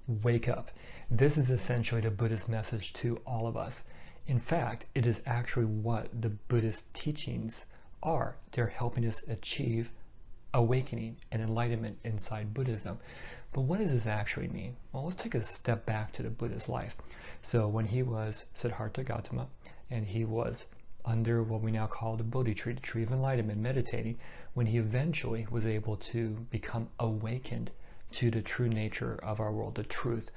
wake up. This is essentially the Buddhist message to all of us. In fact, it is actually what the Buddhist teachings are. They're helping us achieve awakening and enlightenment inside Buddhism. But what does this actually mean? Well, let's take a step back to the Buddha's life. So when he was Siddhartha Gautama, and he was under what we now call the Bodhi tree, the tree of enlightenment, meditating, when he eventually was able to become awakened to the true nature of our world, the truth,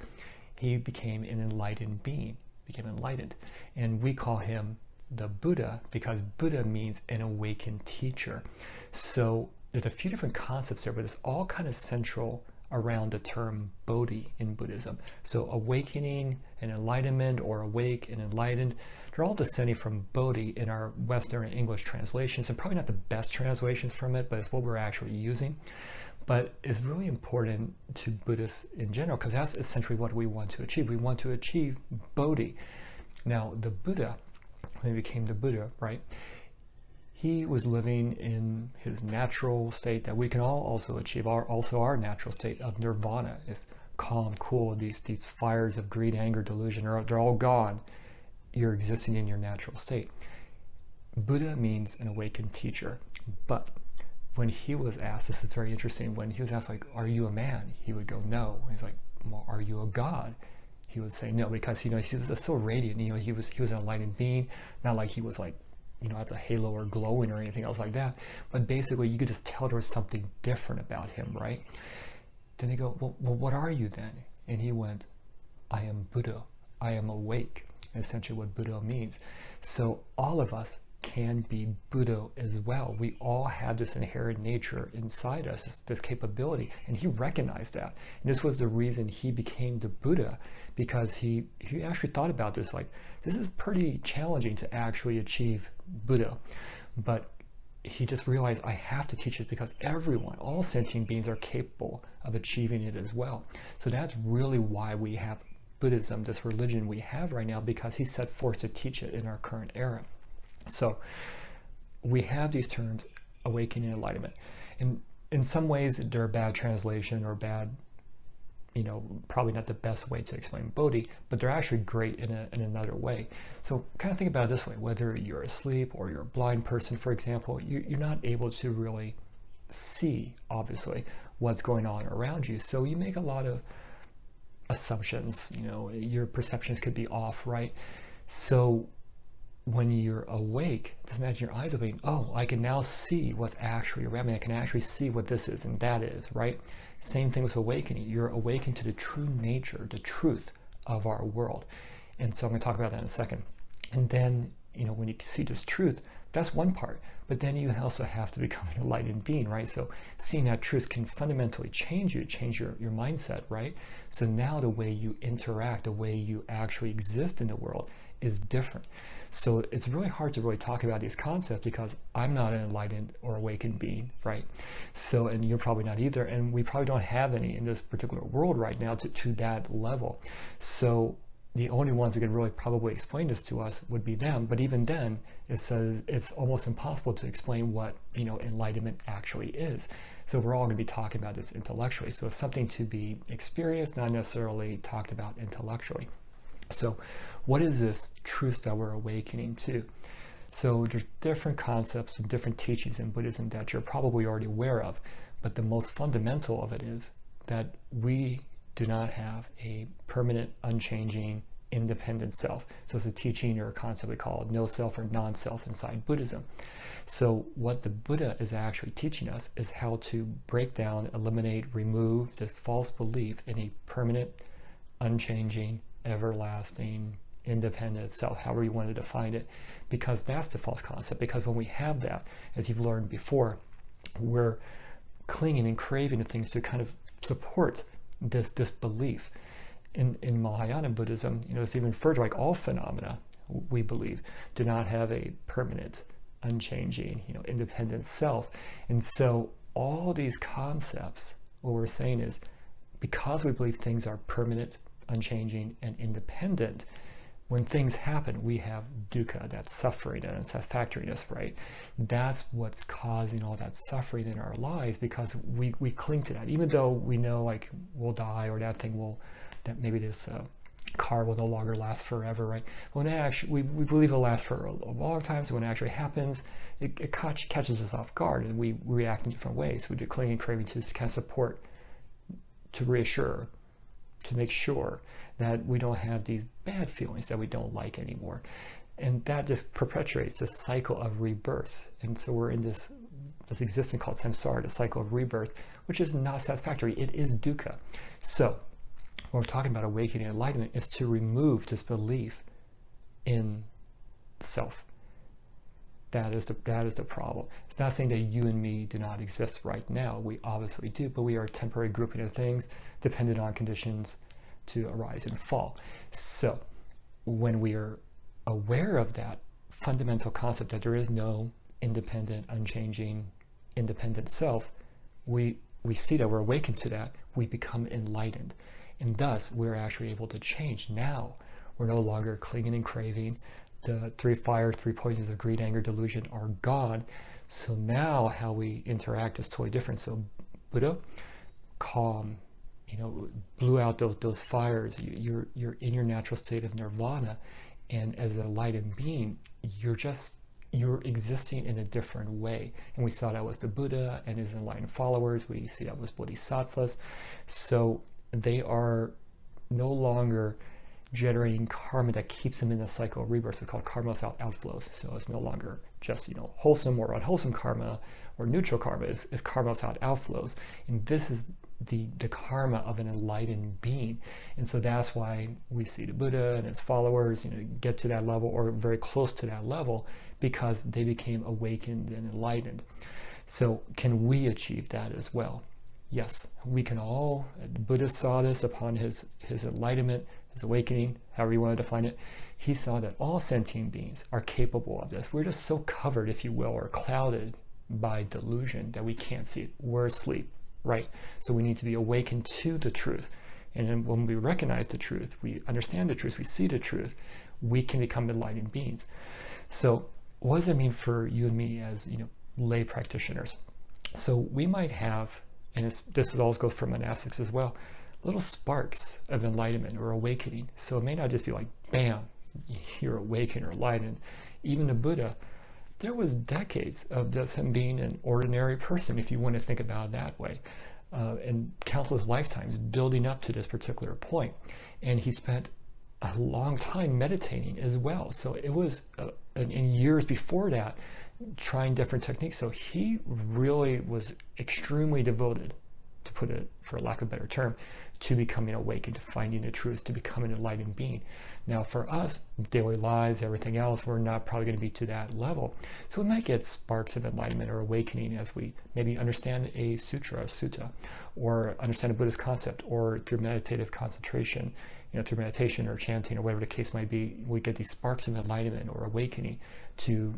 he became an enlightened being, became enlightened. And we call him the Buddha because Buddha means an awakened teacher. So there's a few different concepts there, but it's all kind of central around the term Bodhi in Buddhism. So awakening and enlightenment, or awake and enlightened, they're all descending from Bodhi in our Western and English translations, and probably not the best translations from it, but it's what we're actually using. But it's really important to Buddhists in general because that's essentially what we want to achieve. We want to achieve Bodhi. Now, the Buddha, when he became the Buddha, right, he was living in his natural state that we can all also achieve, our natural state of nirvana is calm, cool. These fires of greed, anger, delusion, they're all gone. You're existing in your natural state. Buddha means an awakened teacher. But when he was asked, this is very interesting, when he was asked, like, are you a man? He would go, no. He's like, well, are you a god? He would say no, because, he was so radiant. He was an enlightened being, not like he was like, as a halo or glowing or anything else like that. But basically, you could just tell there was something different about him, right? Then they go, well, what are you then? And he went, I am Buddha. I am awake. Essentially what Buddha means. So all of us can be Buddha as well. We all have this inherent nature inside us, this capability, and he recognized that. And this was the reason he became the Buddha, because he actually thought about this, like, this is pretty challenging to actually achieve Buddha. But he just realized, I have to teach this because everyone, all sentient beings, are capable of achieving it as well. So that's really why we have Buddhism, this religion we have right now, because he set forth to teach it in our current era. So we have these terms, awakening and enlightenment. And in some ways, they're a bad translation or bad, probably not the best way to explain Bodhi, but they're actually great in another way. So kind of think about it this way, whether you're asleep or you're a blind person, for example, you're not able to really see, obviously, what's going on around you. So you make a lot of assumptions, your perceptions could be off, right? So when you're awake, just imagine your eyes opening. Oh, I can now see what's actually around me. I can actually see what this is and that is, right? Same thing with awakening. You're awakened to the true nature, the truth of our world. And so I'm going to talk about that in a second. And then, when you see this truth, that's one part. But then you also have to become an enlightened being, right? So seeing that truth can fundamentally change you, change your mindset, right? So now the way you interact, the way you actually exist in the world is different. So it's really hard to really talk about these concepts because I'm not an enlightened or awakened being, right? So, and you're probably not either, and we probably don't have any in this particular world right now to that level. So the only ones who can really probably explain this to us would be them. But even then, it's almost impossible to explain what enlightenment actually is. So we're all going to be talking about this intellectually. So it's something to be experienced, not necessarily talked about intellectually. So what is this truth that we're awakening to? So there's different concepts and different teachings in Buddhism that you're probably already aware of, but the most fundamental of it is that we do not have a permanent, unchanging, independent self. So it's a teaching or a concept we call no self or non-self inside Buddhism. So what the Buddha is actually teaching us is how to break down, eliminate, remove this false belief in a permanent, unchanging, everlasting, independent self, however you want to define it, because that's the false concept. Because when we have that, as you've learned before, we're clinging and craving to things to kind of support this belief. In Mahayana Buddhism, it's even further, like all phenomena, we believe, do not have a permanent, unchanging, independent self. And so all these concepts, what we're saying is, because we believe things are permanent, unchanging, and independent, when things happen, we have dukkha, that suffering and unsatisfactoriness, right? That's what's causing all that suffering in our lives, because we cling to that. Even though we know, like, we'll die or that thing will that maybe this car will no longer last forever, right? When it actually, we believe it'll last for a long time, so when it actually happens, it catches us off guard, and we react in different ways. We do clinging, craving to kind of support, to reassure, to make sure that we don't have these bad feelings that we don't like anymore. And that just perpetuates this cycle of rebirth. And so we're in this existence called samsara, the cycle of rebirth, which is not satisfactory. It is dukkha. So when we're talking about awakening and enlightenment, is to remove this belief in self. That is the problem. It's not saying that you and me do not exist right now. We obviously do, but we are a temporary grouping of things dependent on conditions to arise and fall. So when we are aware of that fundamental concept that there is no independent, unchanging, independent self, we see that we're awakened to that, we become enlightened. And thus, we're actually able to change. Now, we're no longer clinging and craving. The three poisons of greed, anger, delusion are gone. So now how we interact is totally different. So Buddha, calm, blew out those fires. You're in your natural state of nirvana. And as a enlightened being, you're existing in a different way. And we saw that was the Buddha and his enlightened followers. We see that was bodhisattvas. So they are no longer generating karma that keeps them in the cycle of rebirth. It's called karma without outflows. So it's no longer just wholesome or unwholesome karma or neutral karma. It's karma without outflows. And this is the karma of an enlightened being. And so that's why we see the Buddha and his followers get to that level or very close to that level, because they became awakened and enlightened. So can we achieve that as well? Yes, we can all. The Buddha saw this upon his enlightenment, his awakening, however you want to define it. He saw that all sentient beings are capable of this. We're just so covered, if you will, or clouded by delusion that we can't see it. We're asleep, right? So we need to be awakened to the truth. And then when we recognize the truth, we understand the truth, we see the truth, we can become enlightened beings. So what does it mean for you and me as lay practitioners? So we might have, and this always goes for monastics as well, little sparks of enlightenment or awakening. So it may not just be like, bam, you're awakened or enlightened. Even the Buddha, there was decades of just him being an ordinary person, if you want to think about it that way, and countless lifetimes building up to this particular point. And he spent a long time meditating as well. So it was in years before that, trying different techniques. So he really was extremely devoted, to put it for lack of a better term, to becoming awakened, to finding the truth, to becoming an enlightened being. Now for us, daily lives, everything else, we're not probably going to be to that level. So we might get sparks of enlightenment or awakening as we maybe understand a sutra, a sutta, or understand a Buddhist concept, or through meditative concentration, through meditation or chanting or whatever the case might be. We get these sparks of enlightenment or awakening to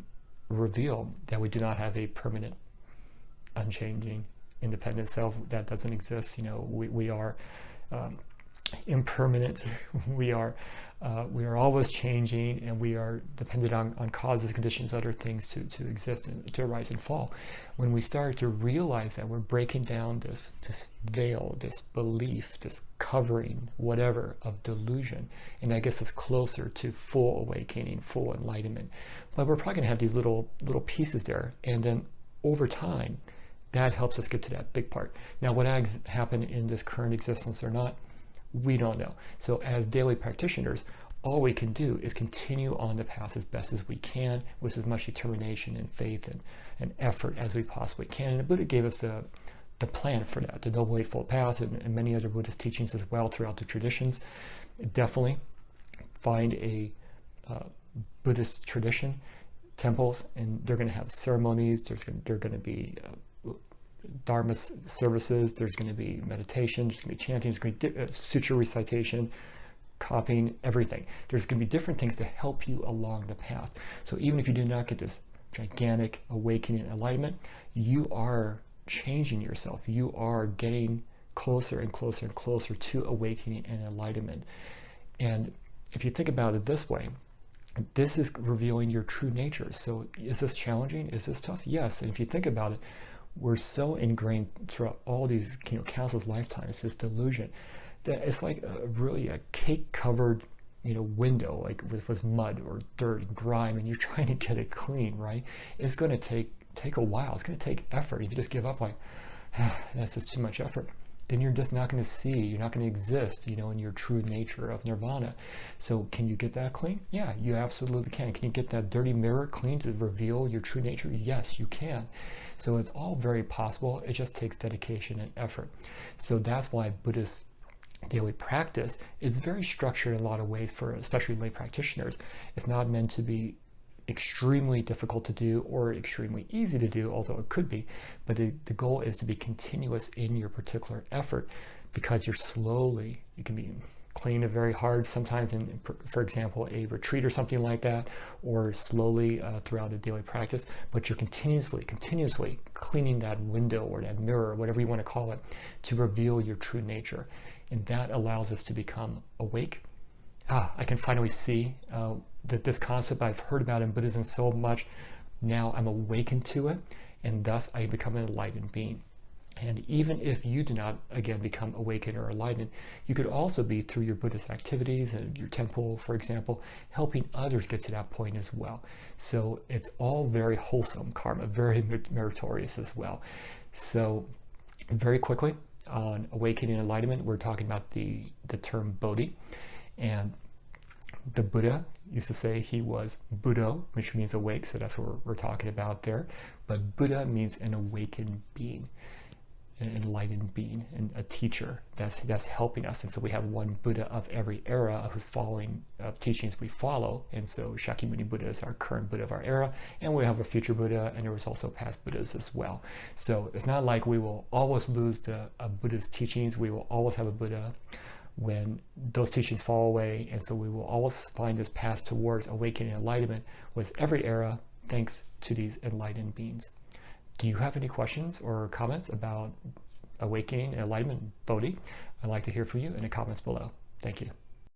reveal that we do not have a permanent, unchanging, independent self that doesn't exist. We are impermanent. We are always changing, and we are dependent on causes, conditions, other things to exist and to arise and fall. When we start to realize that, we're breaking down this veil, this belief, this covering, whatever, of delusion, and that gets us closer to full awakening, full enlightenment. But we're probably going to have these little pieces there, and then over time, that helps us get to that big part. Now, what happen in this current existence or not, we don't know. So as daily practitioners, all we can do is continue on the path as best as we can, with as much determination and faith and effort as we possibly can. And the Buddha gave us the plan for that, the Noble Eightfold Path, and many other Buddhist teachings as well throughout the traditions. Definitely find a Buddhist tradition, temples, and they're going to have ceremonies. They're going to be Dharma services, there's going to be meditation, there's going to be chanting, there's going to be sutra recitation, copying, everything. There's going to be different things to help you along the path. So even if you do not get this gigantic awakening and enlightenment, you are changing yourself. You are getting closer and closer and closer to awakening and enlightenment. And if you think about it this way, this is revealing your true nature. So is this challenging? Is this tough? Yes. And if you think about it, we're so ingrained throughout all these countless lifetimes, this delusion, that it's like a cake covered, window, like with mud or dirt and grime, and you're trying to get it clean, right? It's going to take a while. It's going to take effort. If you just give up, like, that's just too much effort, then you're just not going to see, you're not going to exist, in your true nature of nirvana. So can you get that clean? Yeah, you absolutely can. Can you get that dirty mirror clean to reveal your true nature? Yes, you can. So it's all very possible. It just takes dedication and effort. So that's why Buddhist daily practice is very structured in a lot of ways for especially lay practitioners. It's not meant to be extremely difficult to do or extremely easy to do, although it could be, but the goal is to be continuous in your particular effort, because you can be clean it very hard sometimes in, for example, a retreat or something like that, or slowly throughout a daily practice, but you're continuously cleaning that window or that mirror, whatever you want to call it, to reveal your true nature. And that allows us to become awake. I can finally see that this concept I've heard about in Buddhism so much, now I'm awakened to it, and thus I become an enlightened being. And even if you do not, again, become awakened or enlightened, you could also be, through your Buddhist activities and your temple, for example, helping others get to that point as well. So it's all very wholesome karma, very meritorious as well. So very quickly, on awakening and enlightenment, we're talking about the term Bodhi. And the Buddha used to say he was Buddho, which means awake, so that's what we're talking about there. But Buddha means an awakened being, an enlightened being, and a teacher that's helping us. And so we have one Buddha of every era who's following teachings we follow. And so Shakyamuni Buddha is our current Buddha of our era, and we have a future Buddha, and there was also past Buddhas as well. So it's not like we will always lose a Buddha's teachings. We will always have a Buddha when those teachings fall away, and so we will always find this path towards awakening and enlightenment with every era, thanks to these enlightened beings. Do you have any questions or comments about awakening and enlightenment, Bodhi? I'd like to hear from you in the comments below. Thank you.